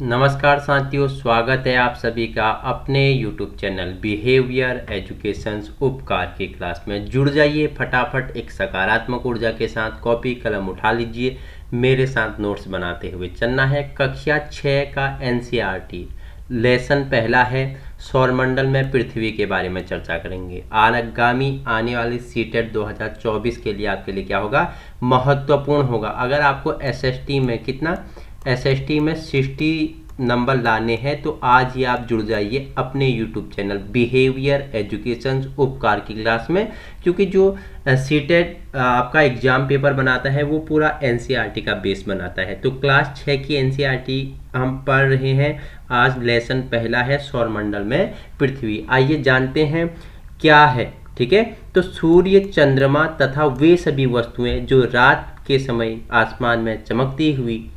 नमस्कार साथियों, स्वागत है आप सभी का अपने YouTube चैनल बिहेवियर एजुकेशंस उपकार की क्लास में। जुड़ जाइए फटाफट एक सकारात्मक ऊर्जा के साथ। कॉपी कलम उठा लीजिए, मेरे साथ नोट्स बनाते हुए चलना है। कक्षा 6 का NCERT लेसन पहला है, सौरमंडल में पृथ्वी के बारे में चर्चा करेंगे। आगामी आने वाली सीटेट 2024 के लिए आपके लिए क्या होगा, महत्वपूर्ण होगा। अगर आपको SST में कितना, SST में 60 नंबर लाने हैं तो आज ही आप जुड़ जाइए अपने YouTube चैनल बिहेवियर एजुकेशन उपकार की क्लास में, क्योंकि जो सीटेट आपका एग्जाम पेपर बनाता है वो पूरा NCERT का बेस बनाता है। तो क्लास 6 की NCERT हम पढ़ रहे हैं। आज लेसन पहला है, सौरमंडल में पृथ्वी। आइए जानते हैं क्या है। ठीक है, तो सूर्य, चंद्रमा तथा वे सभी वस्तुएं जो रात के समय आसमान में चमकती हुई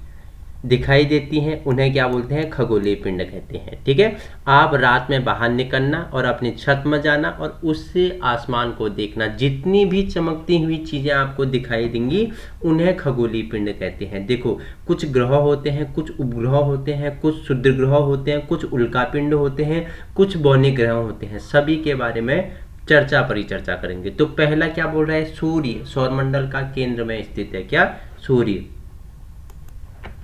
दिखाई देती हैं उन्हें क्या बोलते हैं, खगोलीय पिंड कहते हैं। ठीक है, आप रात में बाहर निकलना और अपनी छत में जाना और उससे आसमान को देखना, जितनी भी चमकती हुई चीज़ें आपको दिखाई देंगी उन्हें खगोलीय पिंड कहते हैं। देखो, कुछ ग्रह होते हैं, कुछ उपग्रह होते हैं, कुछ क्षुद्र ग्रह होते हैं, कुछ उल्कापिंड होते हैं, कुछ बौने ग्रह होते हैं। सभी के बारे में परिचर्चा करेंगे। तो पहला क्या बोल रहा है, सूर्य सौरमंडल का केंद्र में स्थित है। क्या, सूर्य।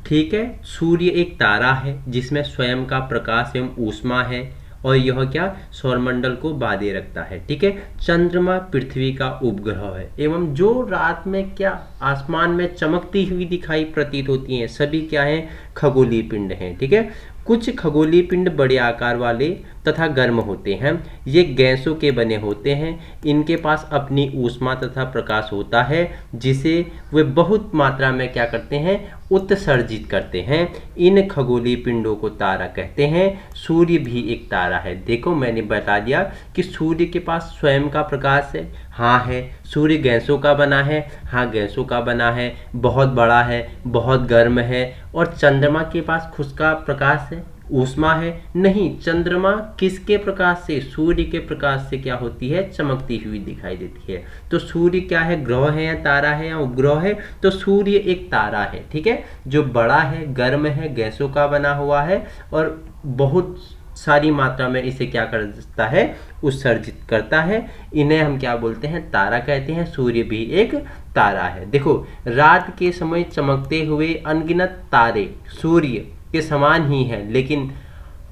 ठीक है, सूर्य एक तारा है जिसमें स्वयं का प्रकाश एवं ऊष्मा है और यह क्या, सौरमंडल को बांधे रखता है। ठीक है, चंद्रमा पृथ्वी का उपग्रह है एवं जो रात में क्या आसमान में चमकती हुई दिखाई प्रतीत होती हैं सभी क्या हैं, खगोलीय पिंड हैं। ठीक है, कुछ खगोलीय पिंड बड़े आकार वाले तथा गर्म होते हैं। ये गैसों के बने होते हैं। इनके पास अपनी ऊष्मा तथा प्रकाश होता है जिसे वे बहुत मात्रा में क्या करते हैं, उत्सर्जित करते हैं। इन खगोलीय पिंडों को तारा कहते हैं। सूर्य भी एक तारा है। देखो, मैंने बता दिया कि सूर्य के पास स्वयं का प्रकाश है। हाँ है। सूर्य गैसों का बना है। हाँ, गैसों का बना है। बहुत बड़ा है, बहुत गर्म है। और चंद्रमा के पास खुद का प्रकाश है, ऊष्मा है? नहीं, चंद्रमा किसके प्रकाश से, सूर्य के प्रकाश से क्या होती है, चमकती हुई दिखाई देती है। तो सूर्य क्या है, ग्रह है या तारा है या उपग्रह है? तो सूर्य एक तारा है। ठीक है, जो बड़ा है, गर्म है, गैसों का बना हुआ है और बहुत सारी मात्रा में इसे क्या करता है, उत्सर्जित करता है। इन्हें हम क्या बोलते हैं, तारा कहते हैं। सूर्य भी एक तारा है। देखो, रात के समय चमकते हुए अनगिनत तारे सूर्य के समान ही हैं लेकिन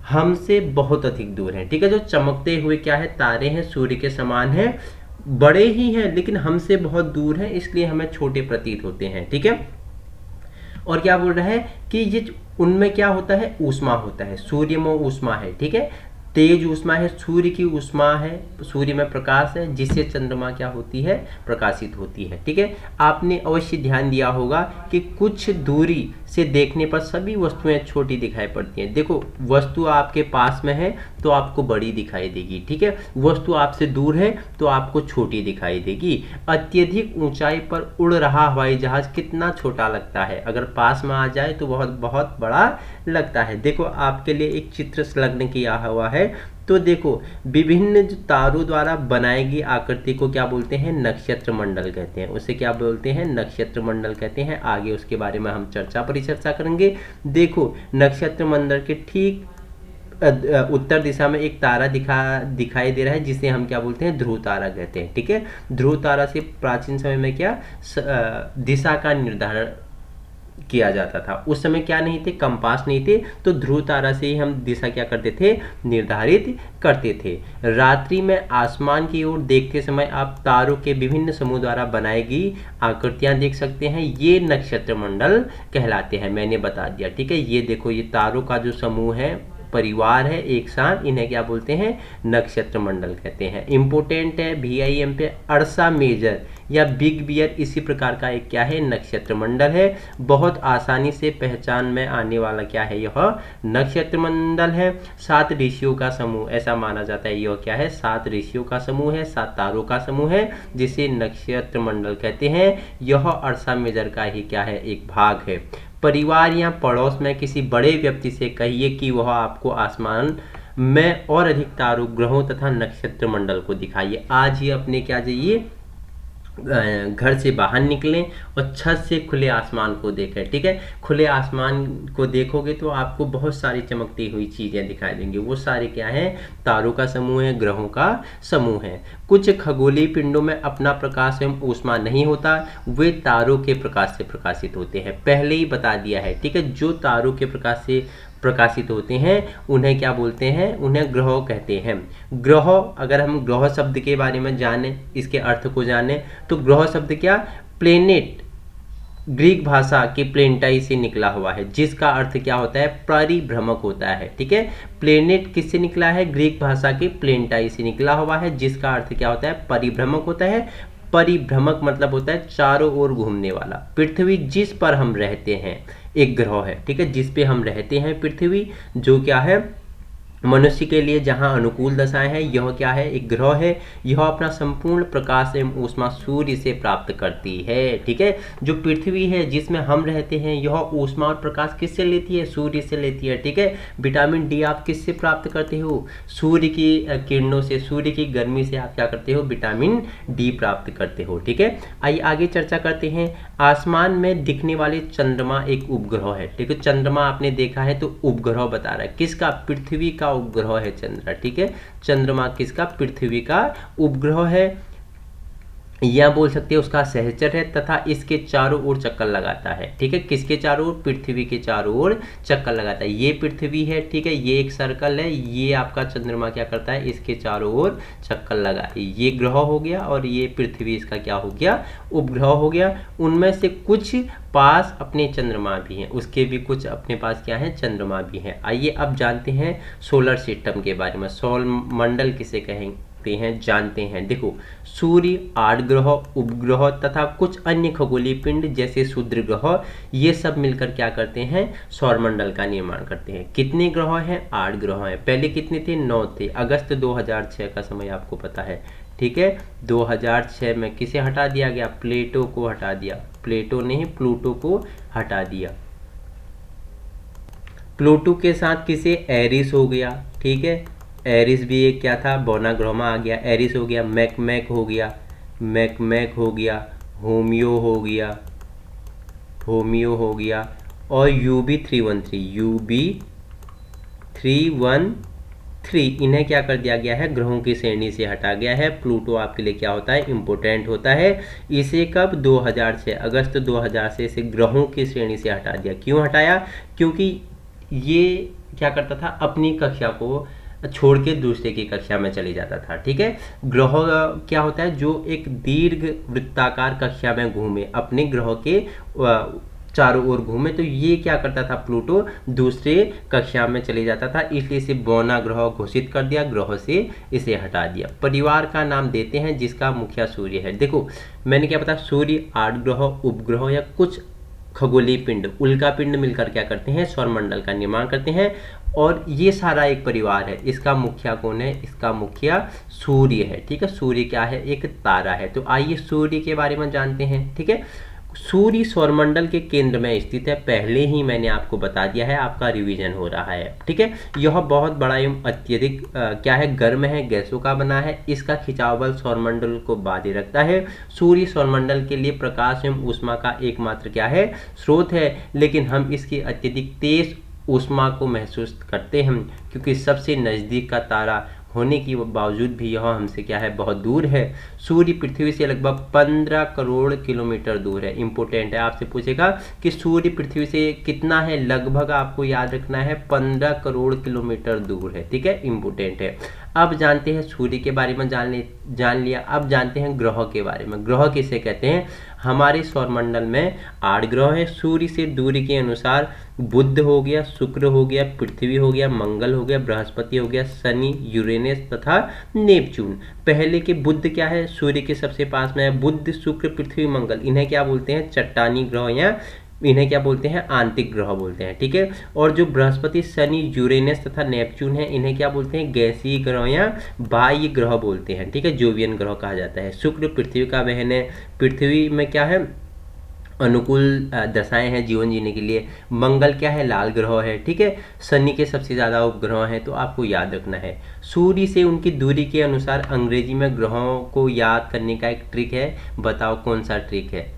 हमसे बहुत अधिक दूर हैं। ठीक है, जो चमकते हुए क्या है, तारे हैं, सूर्य के समान हैं, बड़े ही हैं लेकिन हमसे बहुत दूर हैं, इसलिए हमें छोटे प्रतीत होते हैं। ठीक है, और क्या बोल रहा है कि ये उनमें क्या होता है, ऊष्मा होता है। सूर्य में ऊष्मा है। ठीक है, तेज ऊष्मा है, सूर्य की ऊष्मा है, सूर्य में प्रकाश है जिससे चंद्रमा क्या होती है, प्रकाशित होती है। ठीक है, आपने अवश्य ध्यान दिया होगा कि कुछ दूरी से देखने पर सभी वस्तुएं छोटी दिखाई पड़ती हैं। देखो, वस्तु आपके पास में है तो आपको बड़ी दिखाई देगी। ठीक है, वस्तु आपसे दूर है तो आपको छोटी दिखाई देगी। अत्यधिक ऊंचाई पर उड़ रहा हवाई जहाज कितना छोटा लगता है, अगर पास में आ जाए तो बहुत बहुत बड़ा लगता है। देखो, आपके लिए एक चित्र संलग्न किया हुआ है। तो देखो, विभिन्न जो तारों द्वारा बनाई गई आकृति को क्या बोलते हैं, नक्षत्र मंडल कहते हैं। उसे क्या बोलते हैं, नक्षत्र मंडल कहते हैं। आगे उसके बारे में हम परिचर्चा करेंगे। देखो, नक्षत्र मंडल के ठीक उत्तर दिशा में एक तारा दिखाई दे रहा है जिसे हम क्या बोलते हैं, ध्रुव तारा कहते हैं। ठीक है, ध्रुव तारा से प्राचीन समय में क्या दिशा का निर्धारण किया जाता था। उस समय क्या नहीं थे, कंपास नहीं थे, तो ध्रुव तारा से ही हम दिशा क्या करते थे, निर्धारित करते थे। रात्रि में आसमान की ओर देखते समय आप तारों के विभिन्न समूह द्वारा बनाई गई आकृतियां देख सकते हैं। ये नक्षत्र मंडल कहलाते हैं, मैंने बता दिया। ठीक है, ये देखो, ये तारों का जो समूह है, परिवार है एक साथ, इन्हें क्या बोलते हैं, नक्षत्र मंडल कहते हैं। इंपोर्टेंट है, VIM पे अर्सा मेजर या बिग बियर इसी प्रकार का एक क्या है, नक्षत्र मंडल है। बहुत आसानी से पहचान में आने वाला क्या है, यह नक्षत्र मंडल है। 7 ऋषियों का समूह ऐसा माना जाता है। यह क्या है, 7 ऋषियों का समूह है, 7 तारों का समूह है जिसे नक्षत्र मंडल कहते हैं। यह अर्सा मेजर का ही क्या है, एक भाग है। परिवार या पड़ोस में किसी बड़े व्यक्ति से कहिए कि वह आपको आसमान में और अधिक तारों, ग्रहों तथा नक्षत्र मंडल को दिखाइए। आज ही अपने क्या जाइए, घर से बाहर निकलें और छत से खुले आसमान को देखें। ठीक है, खुले आसमान को देखोगे तो आपको बहुत सारी चमकती हुई चीज़ें दिखाई देंगी। वो सारे क्या हैं? तारों का समूह है, ग्रहों का समूह है। कुछ खगोलीय पिंडों में अपना प्रकाश एवं ऊष्मा नहीं होता, वे तारों के प्रकाश से प्रकाशित होते हैं। पहले ही बता दिया है। ठीक है, जो तारों के प्रकाश से प्रकाशित होते हैं उन्हें क्या बोलते हैं? उन्हें ग्रह कहते हैं। ग्रह, अगर हम ग्रह शब्द के बारे में जानें, इसके अर्थ को जानें, तो ग्रह शब्द क्या? प्लेनेट, ग्रीक भाषा की प्लेनेटाई से निकला हुआ है, जिसका अर्थ क्या होता है? परिभ्रमक होता है। ठीक है, प्लेनेट किससे निकला है? ग्रीक भाषा की प्लेनेटाई से निकला हुआ है, जिसका अर्थ क्या होता है? परिभ्रमक होता है। परिभ्रमक मतलब होता है चारों ओर घूमने वाला। पृथ्वी जिस पर हम रहते हैं एक ग्रह है। ठीक है, जिस पे हम रहते हैं पृथ्वी, जो क्या है? मनुष्य के लिए जहाँ अनुकूल दशाएं हैं, यह क्या है? एक ग्रह है। यह अपना संपूर्ण प्रकाश एवं ऊष्मा सूर्य से प्राप्त करती है। ठीक है, जो पृथ्वी है जिसमें हम रहते हैं, यह ऊष्मा और प्रकाश किससे लेती है? सूर्य से लेती है। ठीक है, विटामिन डी आप किससे प्राप्त करते हो? सूर्य की किरणों से, सूर्य की गर्मी से आप क्या करते हो? विटामिन डी प्राप्त करते हो। ठीक है, आइए आगे चर्चा करते हैं। आसमान में दिखने वाले चंद्रमा एक उपग्रह है। ठीक है, चंद्रमा आपने देखा है तो उपग्रह बता रहा है। किसका? पृथ्वी का उपग्रह है चंद्रमा। ठीक है, चंद्रमा किसका? पृथ्वी का उपग्रह है, या बोल सकते हैं उसका सहचर है, तथा इसके चारों ओर चक्कर लगाता है। ठीक है, किसके चारों ओर? पृथ्वी के चारों ओर चक्कर लगाता है। ये पृथ्वी है। ठीक है, ये एक सर्कल है, ये आपका चंद्रमा क्या करता है? इसके चारों ओर चक्कर लगा। ये ग्रह हो गया और ये पृथ्वी इसका क्या हो गया? उपग्रह हो गया। उनमें से कुछ पास अपने चंद्रमा भी हैं, उसके भी कुछ अपने पास क्या है? चंद्रमा भी हैं। आइए अब जानते हैं सोलर सिस्टम के बारे में। सौर मंडल किसे कहेंगे हैं, जानते हैं। देखो, सूर्य, 8 ग्रह, उपग्रह तथा कुछ अन्य खगोलीय पिंड जैसे क्षुद्र ग्रह, ये सब मिलकर क्या करते हैं? सौरमंडल का निर्माण करते हैं। कितने ग्रह हैं? 8 ग्रह हैं। पहले कितने थे? 9 थे। अगस्त 2006 का समय आपको पता है। ठीक है, 2006 में किसे हटा दिया गया? प्लेटो को हटा दिया। प्लेटो नहीं, प्लूटो को हटा दिया। प्लूटो के साथ किसे? एरिस हो गया। ठीक है, एरिस भी एक क्या था? बोनाग्रोमा आ गया। एरिस हो गया, मैकमैक हो गया, मैकमैक हो गया, होमियो हो गया, होमियो हो गया, और UB313 इन्हें क्या कर दिया गया है? ग्रहों की श्रेणी से हटा गया है। प्लूटो आपके लिए क्या होता है? इम्पोर्टेंट होता है। इसे कब? 2006 अगस्त 2006 इसे ग्रहों की श्रेणी से हटा दिया। क्यों हटाया? क्योंकि ये क्या करता था? अपनी कक्षा को छोड़ के दूसरे की कक्षा में चले जाता था। ठीक है, ग्रह क्या होता है? जो एक दीर्घ वृत्ताकार कक्षा में घूमे, अपने ग्रह के चारों ओर घूमे, तो ये क्या करता था? प्लूटो दूसरे कक्षा में चले जाता था, इसलिए इसे बौना ग्रह घोषित कर दिया, ग्रह से इसे हटा दिया। परिवार का नाम देते हैं जिसका मुखिया सूर्य है। देखो, मैंने क्या बताया? सूर्य, 8 ग्रह, उपग्रह या कुछ खगोलीय पिंड, उल्का पिंड मिलकर क्या करते हैं? सौरमंडल का निर्माण करते हैं, और ये सारा एक परिवार है। इसका मुखिया कौन है? इसका मुखिया सूर्य है। ठीक है, सूर्य क्या है? एक तारा है। तो आइए सूर्य के बारे में जानते हैं। ठीक है, सूर्य सौरमंडल के केंद्र में स्थित है। पहले ही मैंने आपको बता दिया है, आपका रिवीजन हो रहा है। ठीक है, यह बहुत बड़ा एवं अत्यधिक क्या है? गर्म है, गैसों का बना है। इसका खिंचाव बल सौरमंडल को बांधे रखता है। सूर्य सौरमंडल के लिए प्रकाश एवं ऊष्मा का एकमात्र क्या है? स्रोत है, लेकिन हम इसकी अत्यधिक तेज ऊष्मा को महसूस करते हैं, क्योंकि सबसे नज़दीक का तारा होने के बावजूद भी यह हमसे क्या है? बहुत दूर है। सूर्य पृथ्वी से लगभग 15 करोड़ किलोमीटर दूर है। इंपॉर्टेंट है, आपसे पूछेगा कि सूर्य पृथ्वी से कितना है? लगभग आपको याद रखना है 15 करोड़ किलोमीटर दूर है। ठीक है, इंपॉर्टेंट है। अब जानते हैं सूर्य के बारे में, जान लिया। अब जानते हैं ग्रह के बारे में। ग्रह किसे कहते हैं? हमारे सौरमंडल में 8 ग्रह हैं। सूर्य से दूरी के अनुसार बुध हो गया, शुक्र हो गया, पृथ्वी हो गया, मंगल हो गया, बृहस्पति हो गया, शनि, यूरेनस तथा नेपच्यून। पहले के बुध क्या है? सूर्य के सबसे पास में है। बुध, शुक्र, पृथ्वी, मंगल, इन्हें क्या बोलते हैं? चट्टानी ग्रह, या इन्हें क्या बोलते हैं? आंतरिक ग्रह बोलते हैं। ठीक है, और जो बृहस्पति, शनि, यूरेनस तथा नेपच्यून है, इन्हें क्या बोलते हैं? गैसीय ग्रह या बाह्य ग्रह बोलते हैं। ठीक है, जोवियन ग्रह कहा जाता है। शुक्र पृथ्वी का बहन है। पृथ्वी में क्या है? अनुकूल दशाएं हैं जीवन जीने के लिए। मंगल क्या है, लाल ग्रह है, ठीक है। शनि के सबसे ज़्यादा उपग्रह हैं, तो आपको याद रखना है। सूर्य से उनकी दूरी के अनुसार अंग्रेजी में ग्रहों को याद करने का एक ट्रिक है, बताओ कौन सा ट्रिक है।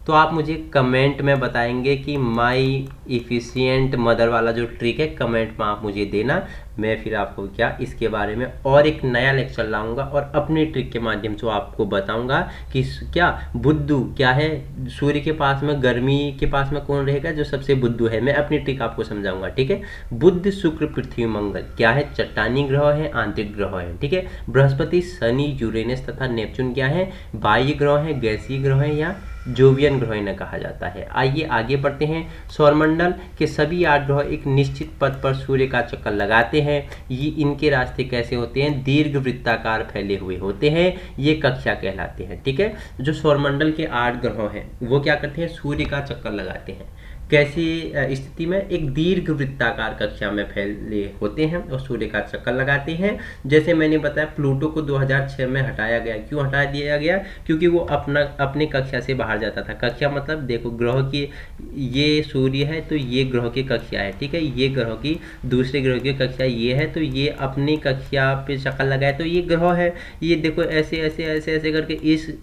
तो आप मुझे कमेंट में बताएंगे कि माई इफ़िशियंट मदर वाला जो ट्रिक है कमेंट में आप मुझे देना। मैं फिर आपको क्या इसके बारे में और एक नया लेक्चर लाऊंगा और अपने ट्रिक के माध्यम से आपको बताऊंगा कि क्या बुद्धू क्या है, सूर्य के पास में गर्मी के पास में कौन रहेगा, जो सबसे बुद्धू है। मैं अपनी ट्रिक आपको समझाऊंगा, ठीक है। बुध शुक्र पृथ्वी मंगल क्या है, चट्टानी ग्रह है, आंतरिक ग्रह है, ठीक है। बृहस्पति शनि यूरेनस तथा नेपच्यून क्या है, बाह्य ग्रह है, गैसीय ग्रह है या जोवियन ग्रह इन्हें कहा जाता है। आइए आगे बढ़ते हैं। सौरमंडल के सभी 8 ग्रह एक निश्चित पथ पर सूर्य का चक्कर लगाते हैं। ये इनके रास्ते कैसे होते हैं, दीर्घ वृत्ताकार फैले हुए होते हैं, ये कक्षा कहलाते हैं, ठीक है। जो सौरमंडल के 8 ग्रह हैं वो क्या करते हैं, सूर्य का चक्कर लगाते हैं। कैसी स्थिति में, एक दीर्घ वृत्ताकार कक्षा में फैले होते हैं और सूर्य का चक्कर लगाते हैं। जैसे मैंने बताया प्लूटो को 2006 में हटाया गया। क्यों हटा दिया गया, क्योंकि वो अपने कक्षा से बाहर जाता था। कक्षा मतलब देखो ग्रह की, ये सूर्य है तो ये ग्रह की कक्षा है, ठीक है। ये ग्रह की, दूसरे ग्रह की कक्षा ये है, तो ये अपनी कक्षा पे चक्कर लगाए तो ये ग्रह है। ये देखो ऐसे ऐसे ऐसे ऐसे करके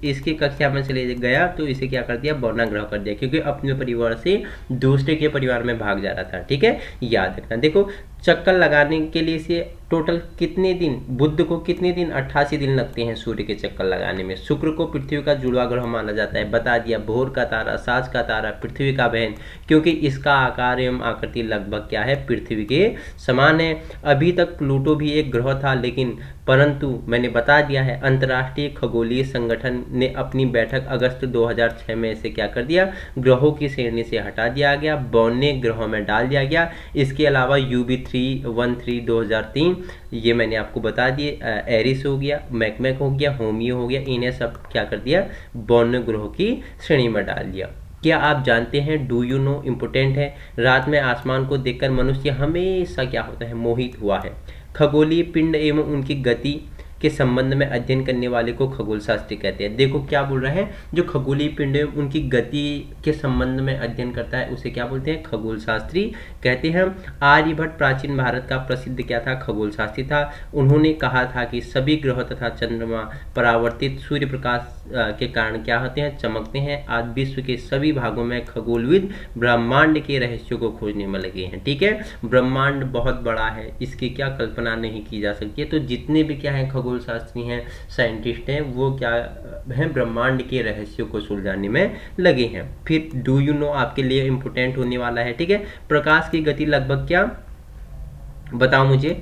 इसकी कक्षा में चले गया तो इसे क्या कर दिया, बौना ग्रह कर दिया, क्योंकि अपने परिवार से दूसरे के परिवार में भाग जा रहा था, ठीक है। याद रखना। देखो चक्कर लगाने के लिए इसे टोटल कितने दिन, बुध को कितने दिन, 88 दिन लगते हैं सूर्य के चक्कर लगाने में। शुक्र को पृथ्वी का जुड़वा ग्रह माना जाता है, बता दिया। भोर का तारा, साज का तारा, पृथ्वी का बहन, क्योंकि इसका आकार एवं आकृति लगभग क्या है, पृथ्वी के समान है। अभी तक प्लूटो भी एक ग्रह था, लेकिन परंतु मैंने बता दिया है अंतर्राष्ट्रीय खगोलीय संगठन ने अपनी बैठक अगस्त 2006 में इसे क्या कर दिया, ग्रहों की श्रेणी से हटा दिया गया, बौने ग्रहों में डाल दिया गया। इसके अलावा UB313 2003 ये मैंने आपको बता दिए, एरिस हो गया, मैकमैक हो गया, होमियो हो गया, इन्हें सब क्या कर दिया, बौने ग्रहों की श्रेणी में डाल दिया। क्या आप जानते हैं, डू यू नो, इम्पोर्टेंट है, रात में आसमान को देखकर मनुष्य हमेशा क्या होता है, मोहित हुआ है। खगोलीय पिंड एवं उनकी गति के संबंध में अध्ययन करने वाले को खगोल शास्त्री कहते हैं। देखो क्या बोल रहे हैं, जो खगोलीय पिंड उनकी गति के संबंध में अध्ययन करता है उसे क्या बोलते हैं, खगोल शास्त्री कहते हैं। आर्यभट्ट प्राचीन भारत का प्रसिद्ध क्या था, खगोल शास्त्री था। उन्होंने कहा था कि सभी ग्रह तथा चंद्रमा परावर्तित सूर्य प्रकाश के कारण क्या होते हैं, चमकते हैं। आज विश्व के सभी भागों में खगोलविद ब्रह्मांड के रहस्यों को खोजने में लगे हैं, ठीक है। ब्रह्मांड बहुत बड़ा है, इसकी क्या कल्पना नहीं की जा सकती है। तो जितने भी क्या है खगोल शास्त्री हैं, साइंटिस्ट हैं, वो क्या हैं, ब्रह्मांड के रहस्यों को सुलझाने में लगे हैं। फिर डू यू नो आपके लिए इंपोर्टेंट होने वाला है, ठीक है। प्रकाश की गति लगभग क्या, बताओ मुझे,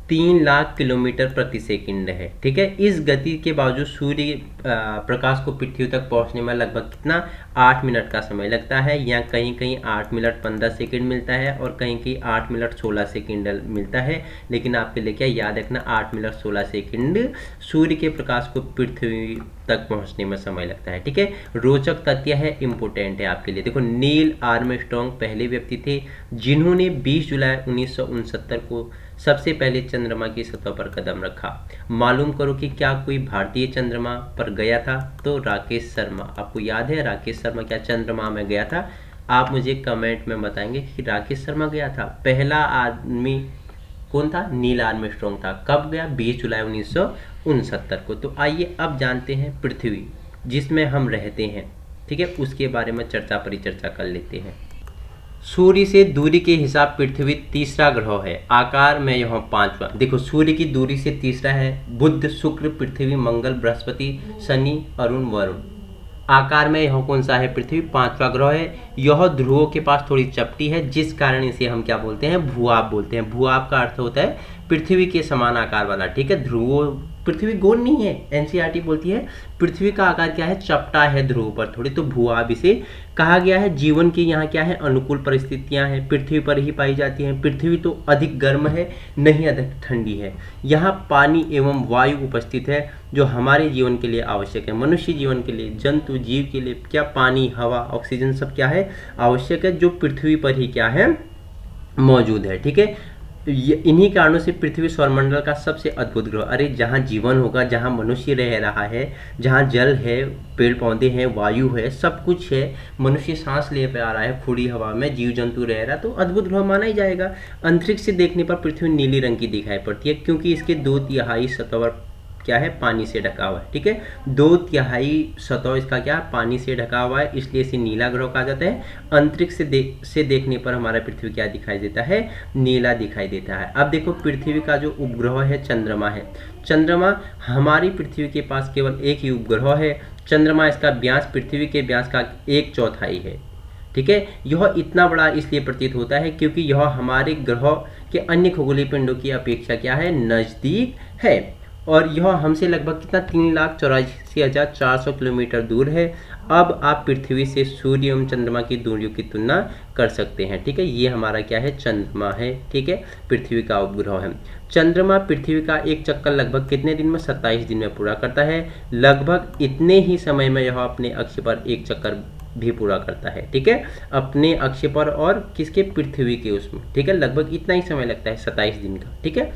3 लाख किलोमीटर प्रति सेकंड है, ठीक है। इस गति के बावजूद सूर्य प्रकाश को पृथ्वी तक पहुंचने में लगभग कितना, 8 मिनट का समय लगता है। या कहीं कहीं 8 मिनट 15 सेकंड मिलता है और कहीं कहीं 8 मिनट 16 सेकंड मिलता है। लेकिन आपके लिए क्या याद रखना, 8 मिनट 16 सेकंड सूर्य के प्रकाश को पृथ्वी तक पहुंचने में समय लगता है, ठीक है। रोचक तथ्य है, इंपोर्टेंट है आपके लिए। देखो नील आर्मस्ट्रॉन्ग पहले व्यक्ति थे जिन्होंने 20 जुलाई 1969 को सबसे पहले चंद्रमा की सतह पर कदम रखा। मालूम करो कि क्या कोई भारतीय चंद्रमा पर गया था, तो राकेश शर्मा। आपको याद है राकेश शर्मा क्या चंद्रमा में गया था, आप मुझे कमेंट में बताएंगे कि राकेश शर्मा गया था। पहला आदमी कौन था, नील आर्मस्ट्रॉन्ग था। कब गया, 20 जुलाई 1969 को। तो आइए अब जानते हैं पृथ्वी जिसमें हम रहते हैं, ठीक है, उसके बारे में परिचर्चा कर लेते हैं। सूर्य से दूरी के हिसाब पृथ्वी तीसरा ग्रह है, आकार में यह 5वां। देखो सूर्य की दूरी से तीसरा है, बुध शुक्र पृथ्वी मंगल बृहस्पति शनि अरुण वरुण। आकार में यह कौन सा है, पृथ्वी 5वां ग्रह है। यह ध्रुवों के पास थोड़ी चपटी है, जिस कारण इसे हम क्या बोलते हैं, भूआब बोलते हैं। भूआब का अर्थ होता है पृथ्वी के समान आकार वाला, ठीक है। ध्रुवों, पृथ्वी गोल नहीं है, एनसीईआरटी बोलती है पृथ्वी का आकार क्या है, चपटा है ध्रुव पर थोड़ी, तो भूआब इसे कहा गया है। जीवन की यहाँ क्या है, अनुकूल परिस्थितियाँ हैं, पृथ्वी पर ही पाई जाती हैं। पृथ्वी तो अधिक गर्म है, नहीं अधिक ठंडी है। यहाँ पानी एवं वायु उपस्थित है जो हमारे जीवन के लिए आवश्यक है। मनुष्य जीवन के लिए, जंतु जीव के लिए क्या पानी, हवा, ऑक्सीजन सब क्या है, आवश्यक है, जो पृथ्वी पर ही क्या है, मौजूद है, ठीक है। इन्हीं कारणों से पृथ्वी सौरमंडल का सबसे अद्भुत ग्रह। अरे जहाँ जीवन होगा, जहाँ मनुष्य रह रहा है, जहाँ जल है, पेड़ पौधे हैं, वायु है, सब कुछ है, मनुष्य सांस ले पा रहा है खुली हवा में, जीव जंतु रह रहा है, तो अद्भुत ग्रह माना ही जाएगा। अंतरिक्ष से देखने पर पृथ्वी नीली रंग की दिखाई पड़ती है क्योंकि इसके 2/3 सतह पर क्या है, पानी से ढका हुआ है। ठीक है, 2/3 सतह इसका क्या, पानी से ढका हुआ है, इसलिए इसे नीला ग्रह कहा जाता है। अंतरिक्ष से देखने पर हमारा पृथ्वी क्या दिखाई देता है, नीला दिखाई देता है। अब देखो पृथ्वी का जो उपग्रह है चंद्रमा है। चंद्रमा हमारी पृथ्वी के पास केवल एक ही उपग्रह है। चंद्रमा, इसका व्यास पृथ्वी के व्यास का 1/4 है। ठीक है, यह इतना बड़ा इसलिए प्रतीत होता है क्योंकि यह हमारे ग्रह के अन्य खगोलीय पिंडों की अपेक्षा क्या है, नज़दीक है, और यह हमसे लगभग कितना 3,84,400 किलोमीटर दूर है। अब आप पृथ्वी से सूर्य एवं चंद्रमा की दूरियों की तुलना कर सकते हैं। ठीक है, ये हमारा क्या है, चंद्रमा है। ठीक है, पृथ्वी का उपग्रह है। चंद्रमा पृथ्वी का एक चक्कर लगभग कितने दिन में, 27 दिन में पूरा करता है। लगभग इतने ही समय में यह अपने अक्ष पर एक चक्कर भी पूरा करता है। ठीक है, अपने अक्ष पर और किसके, पृथ्वी के उसमें। ठीक है, लगभग इतना ही समय लगता है, 27 दिन का। ठीक है,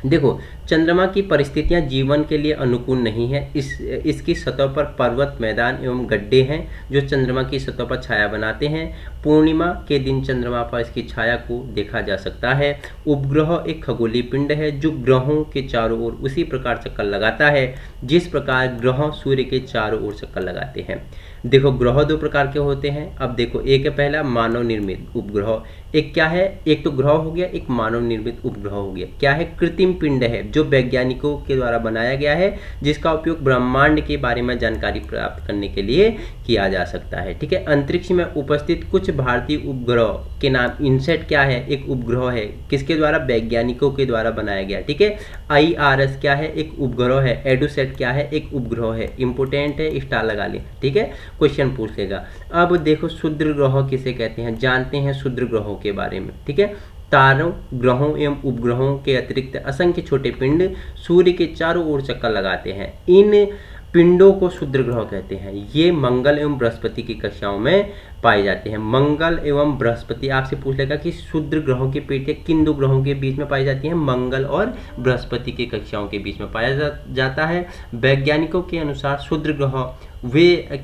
देखो चंद्रमा की परिस्थितियां जीवन के लिए अनुकूल नहीं है। इसकी सतह पर पर्वत, मैदान एवं गड्ढे हैं जो चंद्रमा की सतह पर छाया बनाते हैं। पूर्णिमा के दिन चंद्रमा पर इसकी छाया को देखा जा सकता है। उपग्रह एक खगोलीय पिंड है जो ग्रहों के चारों ओर उसी प्रकार चक्कर लगाता है जिस प्रकार ग्रह सूर्य के चारों ओर चक्कर लगाते हैं। देखो ग्रह 2 प्रकार के होते हैं। अब देखो, एक है पहला मानव निर्मित उपग्रह। एक क्या है, एक तो ग्रह हो गया, एक मानव निर्मित उपग्रह हो गया। क्या है, कृत्रिम पिंड है जो वैज्ञानिकों के द्वारा बनाया गया है, जिसका उपयोग ब्रह्मांड के बारे में जानकारी प्राप्त करने के लिए किया जा सकता है। ठीक है, अंतरिक्ष में उपस्थित कुछ भारतीय उपग्रह के नाम, इनसेट क्या है, एक उपग्रह है, किसके द्वारा, वैज्ञानिकों के द्वारा बनाया गया। ठीक है, IRS क्या है, एक उपग्रह है। एडुसेट क्या है, एक उपग्रह है। इंपोर्टेंट है, स्टार लगा लें। ठीक है, क्वेश्चन पूछ लेगा। अब देखो क्षुद्र ग्रह किसे कहते हैं, जानते हैं क्षुद्र ग्रहों के बारे में। ठीक है, तारों, ग्रहों एवं उपग्रहों के अतिरिक्त असंख्य छोटे पिंड सूर्य के चारों ओर चक्कर लगाते हैं। इन पिंडों को क्षुद्र ग्रह कहते हैं। ये मंगल एवं बृहस्पति की कक्षाओं में पाए जाते हैं। मंगल एवं बृहस्पति, आपसे पूछ लेगा कि क्षुद्र ग्रहों की पीढ़ियां किन 2 ग्रहों के बीच में पाई जाती हैं, मंगल और बृहस्पति की कक्षाओं के बीच में पाया जाता है। वैज्ञानिकों के अनुसार क्षुद्र ग्रह वे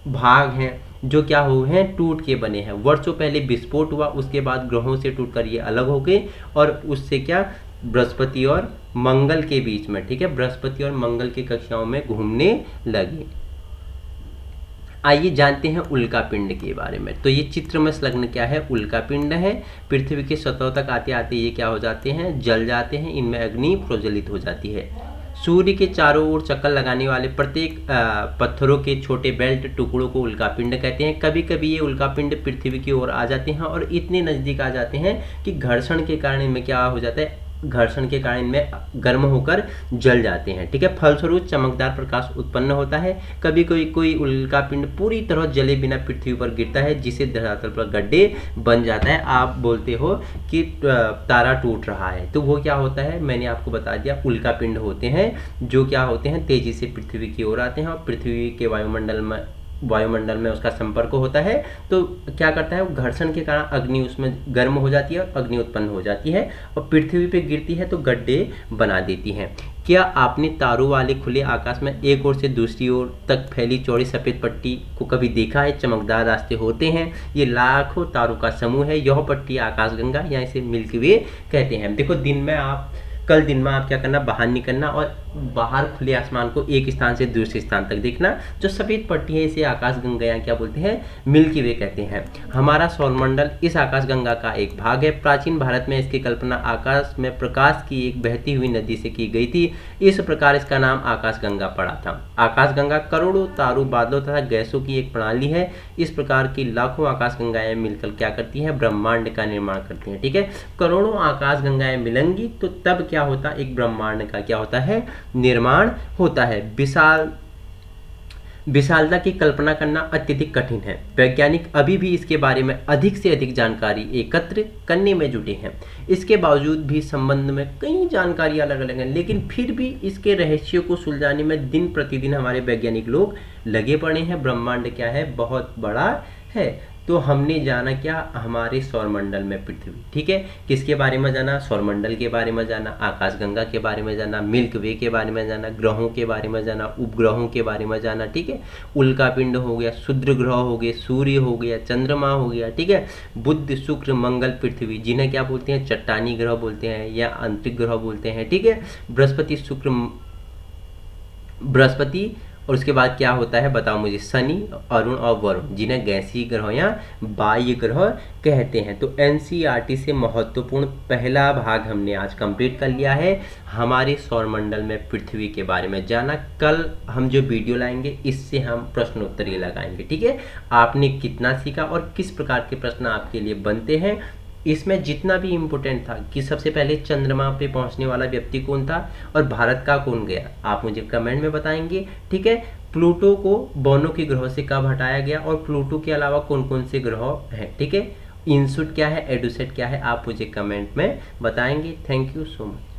भाग हैं जो क्या हुए हैं, टूट के बने हैं। वर्षों पहले विस्फोट हुआ, उसके बाद ग्रहों से टूटकर ये अलग हो गए और उससे क्या, बृहस्पति और मंगल के बीच में, ठीक है, बृहस्पति और मंगल की कक्षाओं में घूमने लगे। आइए जानते हैं उल्का पिंड के बारे में। तो ये चित्र में संलग्न क्या है, उल्का पिंड है। पृथ्वी के सतह तक आते आते ये क्या हो जाते हैं, जल जाते हैं, इनमें अग्नि प्रज्वलित हो जाती है। सूर्य के चारों ओर चक्कर लगाने वाले प्रत्येक पत्थरों के छोटे बेल्ट टुकड़ों को उल्का पिंड कहते हैं। कभी कभी ये उल्का पिंड पृथ्वी की ओर आ जाते हैं और इतने नज़दीक आ जाते हैं कि घर्षण के कारण इनमें क्या हो जाता है, घर्षण के कारण इनमें गर्म होकर जल जाते हैं। ठीक है, फलस्वरूप चमकदार प्रकाश उत्पन्न होता है। कभी कोई उल्का पिंड पूरी तरह जले बिना पृथ्वी पर गिरता है जिससे धरातल पर गड्ढे बन जाता है। आप बोलते हो कि तारा टूट रहा है, तो वो क्या होता है, मैंने आपको बता दिया, उल्का पिंड होते हैं जो क्या होते हैं, तेजी से पृथ्वी की ओर आते हैं और पृथ्वी के वायुमंडल में उसका संपर्क होता है। तो क्या करता है, वो घर्षण के कारण अग्नि उसमें गर्म हो जाती है और अग्नि उत्पन्न हो जाती है और पृथ्वी पे गिरती है तो गड्ढे बना देती हैं। क्या आपने तारों वाले खुले आकाश में एक ओर से दूसरी ओर तक फैली चौड़ी सफ़ेद पट्टी को कभी देखा है? चमकदार रास्ते होते हैं, ये लाखों तारों का समूह है। यह पट्टी आकाशगंगा या इसे मिल्की वे कहते हैं। देखो कल दिन में आप क्या करना, बाहर निकलना और बाहर खुले आसमान को एक स्थान से दूसरे स्थान तक देखना। जो सफ़ेद पट्टी है इसे आकाशगंगा या क्या बोलते हैं, मिल्की वे कहते हैं। हमारा सौरमंडल इस आकाशगंगा का एक भाग है। प्राचीन भारत में इसकी कल्पना आकाश में प्रकाश की एक बहती हुई नदी से की गई थी। इस प्रकार इसका नाम आकाशगंगा पड़ा था। आकाशगंगा करोड़ों तारों, बादलों तथा गैसों की एक प्रणाली है। इस प्रकार की लाखों आकाशगंगाएं मिलकर क्या करती हैं, ब्रह्मांड का निर्माण करती हैं। ठीक है, करोड़ों आकाशगंगाएं मिलेंगी तो तब क्या होता, एक ब्रह्मांड का क्या होता है, निर्माण होता है। विशालता की कल्पना करना अत्यधिक कठिन है। वैज्ञानिक अभी भी इसके बारे में अधिक से अधिक जानकारी एकत्र करने में जुटे हैं। इसके बावजूद भी संबंध में कई जानकारी अलग अलग हैं, लेकिन फिर भी इसके रहस्यों को सुलझाने में दिन प्रतिदिन हमारे वैज्ञानिक लोग लगे पड़े हैं। ब्रह्मांड क्या है, बहुत बड़ा है। तो हमने जाना क्या, हमारे सौरमंडल में पृथ्वी, ठीक है। किसके बारे में जाना, सौरमंडल के बारे में जाना, आकाशगंगा के बारे में जाना, मिल्क वे के बारे में जाना, ग्रहों के बारे में जाना, उपग्रहों के बारे में जाना, ठीक है। उल्कापिंड हो गया, क्षुद्र ग्रह हो गए, सूर्य हो गया, चंद्रमा हो गया, ठीक है। बुध, शुक्र, मंगल, पृथ्वी, जिन्हें क्या बोलते हैं, चट्टानी ग्रह बोलते हैं या आंतरिक ग्रह बोलते हैं, ठीक है। बृहस्पति, शुक्र, बृहस्पति, और उसके बाद क्या होता है बताओ मुझे, शनि, अरुण और वरुण, जिन्हें गैसीय ग्रह या बाह्य ग्रह कहते हैं। तो एनसीईआरटी से महत्वपूर्ण पहला भाग हमने आज कंप्लीट कर लिया है, हमारे सौरमंडल में पृथ्वी के बारे में जाना। कल हम जो वीडियो लाएंगे इससे हम प्रश्नोत्तर ये लगाएंगे, ठीक है। आपने कितना सीखा और किस प्रकार के प्रश्न आपके लिए बनते हैं, इसमें जितना भी इम्पोर्टेंट था कि सबसे पहले चंद्रमा पे पहुंचने वाला व्यक्ति कौन था और भारत का कौन गया, आप मुझे कमेंट में बताएंगे, ठीक है। प्लूटो को बोनो के ग्रह से कब हटाया गया और प्लूटो के अलावा कौन कौन से ग्रह हैं, ठीक है। इनसुट क्या है, एडुसेट क्या है, आप मुझे कमेंट में बताएंगे। Thank you so much.